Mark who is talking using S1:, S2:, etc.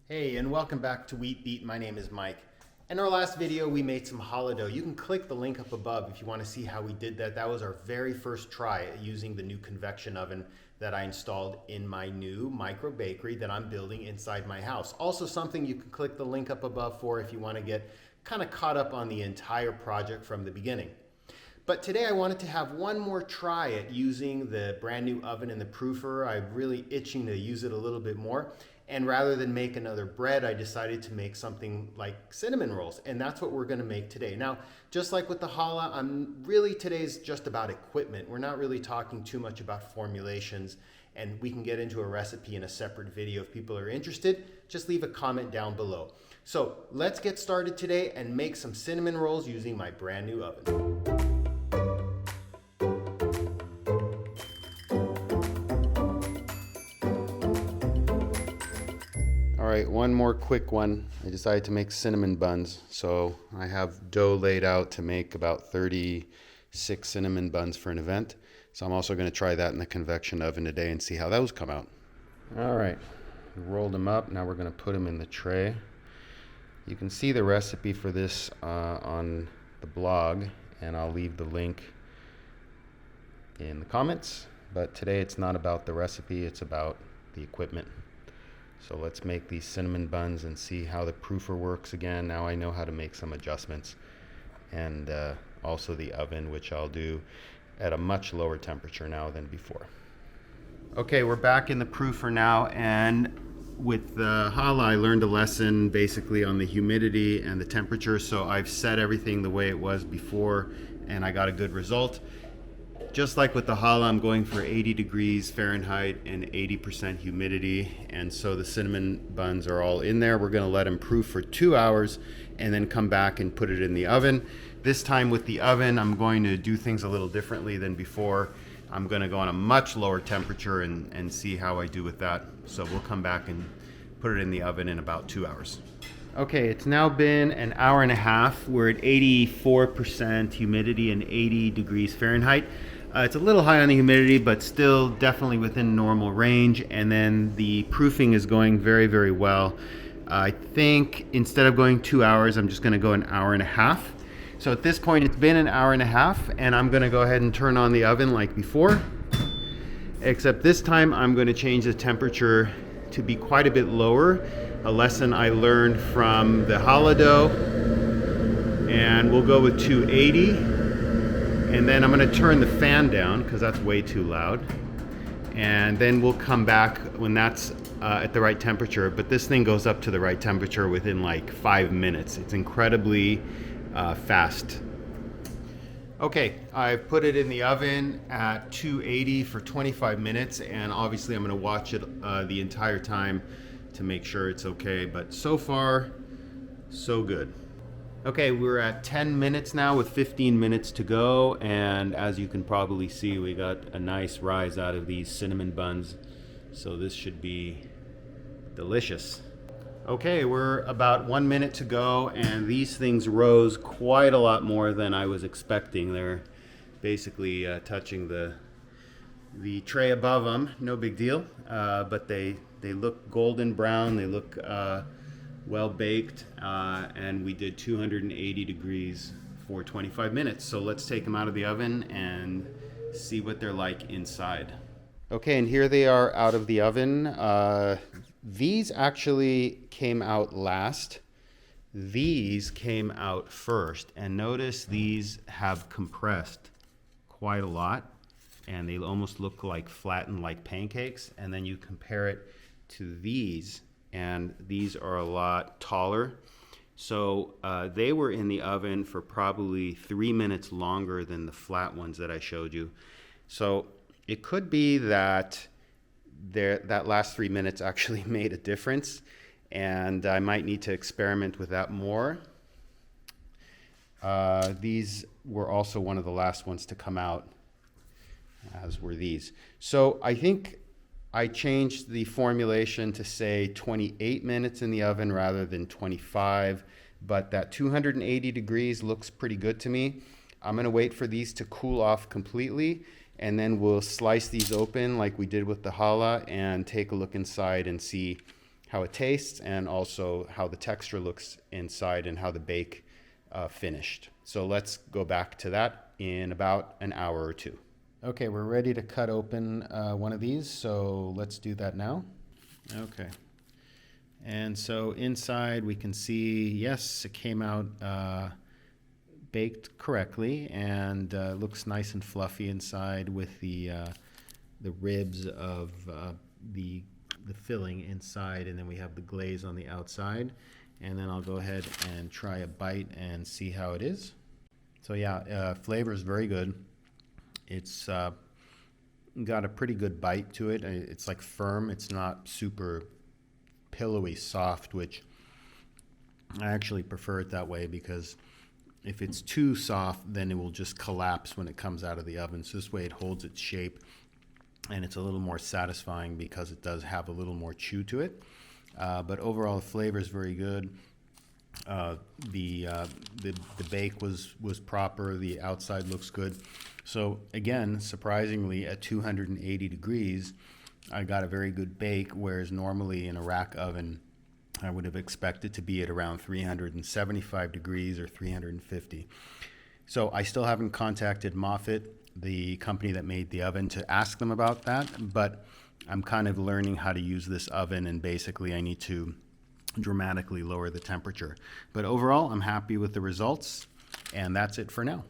S1: Hey, and welcome back to Wheat Beat. My name is Mike. In our last video, we made some challah dough. You can click the link up above if you want to see how we did that. That was our very first try at using the new convection oven that I installed in my new micro bakery that I'm building inside my house. Also something you can click the link up above for if you want to get kind of caught up on the entire project from the beginning. But today I wanted to have one more try at using the brand new oven and the proofer. I'm really itching to use it a little bit more. And rather than make another bread, I decided to make something like cinnamon rolls. And that's what we're gonna make today. Now, just like with the challah, today's just about equipment. We're not really talking too much about formulations, and we can get into a recipe in a separate video if people are interested. Just leave a comment down below. So let's get started today and make some cinnamon rolls using my brand new oven. All right, one more quick one. I decided to make cinnamon buns. So I have dough laid out to make about 36 cinnamon buns for an event. So I'm also going to try that in the convection oven today and see how those come out. All right, rolled them up. Now we're going to put them in the tray. You can see the recipe for this on the blog, and I'll leave the link in the comments. But today it's not about the recipe, it's about the equipment. So let's make these cinnamon buns and see how the proofer works again. Now I know how to make some adjustments. And also the oven, which I'll do at a much lower temperature now than before. Okay, we're back in the proofer now, and with the challah I learned a lesson basically on the humidity and the temperature, so I've set everything the way it was before and I got a good result. Just like with the challah, I'm going for 80 degrees Fahrenheit and 80% humidity. And so the cinnamon buns are all in there. We're gonna let them proof for 2 hours and then come back and put it in the oven. This time with the oven, I'm going to do things a little differently than before. I'm gonna go on a much lower temperature and see how I do with that. So we'll come back and put it in the oven in about 2 hours. Okay, it's now been an hour and a half. We're at 84% humidity and 80 degrees Fahrenheit. It's a little high on the humidity, but still definitely within normal range. And then the proofing is going very, very well. I think instead of going 2 hours, I'm just gonna go an hour and a half. So at this point, it's been an hour and a half, and I'm gonna go ahead and turn on the oven like before. Except this time, I'm gonna change the temperature to be quite a bit lower. A lesson I learned from the challah dough. And we'll go with 280. And then I'm gonna turn the fan down because that's way too loud. And then we'll come back when that's at the right temperature. But this thing goes up to the right temperature within like 5 minutes. It's incredibly fast. Okay, I've put it in the oven at 280 for 25 minutes. And obviously I'm gonna watch it the entire time to make sure it's okay. But so far, so good. Okay, we're at 10 minutes now with 15 minutes to go, and as you can probably see, we got a nice rise out of these cinnamon buns, so this should be delicious. Okay, we're about 1 minute to go, and these things rose quite a lot more than I was expecting. They're basically touching the tray above them, no big deal, but they look golden brown, they look well baked, and we did 280 degrees for 25 minutes. So let's take them out of the oven and see what they're like inside. Okay, and here they are out of the oven. These actually came out last. These came out first, and notice these have compressed quite a lot, and they almost look like flattened like pancakes. And then you compare it to these, and these are a lot taller. So they were in the oven for probably 3 minutes longer than the flat ones that I showed you. So it could be that that last 3 minutes actually made a difference, and I might need to experiment with that more. These were also one of the last ones to come out, as were these. So I think I changed the formulation to say 28 minutes in the oven rather than 25, but that 280 degrees looks pretty good to me. I'm gonna wait for these to cool off completely, and then we'll slice these open like we did with the challah and take a look inside and see how it tastes and also how the texture looks inside and how the bake finished. So let's go back to that in about an hour or two. Okay, we're ready to cut open one of these, so let's do that now. Okay. And so inside we can see, yes, it came out baked correctly, and looks nice and fluffy inside with the ribs of the filling inside, and then we have the glaze on the outside. And then I'll go ahead and try a bite and see how it is. So yeah, flavor is very good. It's got a pretty good bite to it. It's like firm. It's not super pillowy soft, which I actually prefer it that way, because if it's too soft, then it will just collapse when it comes out of the oven. So this way it holds its shape, and it's a little more satisfying because it does have a little more chew to it. But overall, the flavor is very good. The bake was proper. The outside looks good. So again, surprisingly, at 280 degrees, I got a very good bake, whereas normally in a rack oven, I would have expected to be at around 375 degrees or 350. So I still haven't contacted Moffett, the company that made the oven, to ask them about that, but I'm kind of learning how to use this oven, and basically I need to dramatically lower the temperature. But overall, I'm happy with the results, and that's it for now.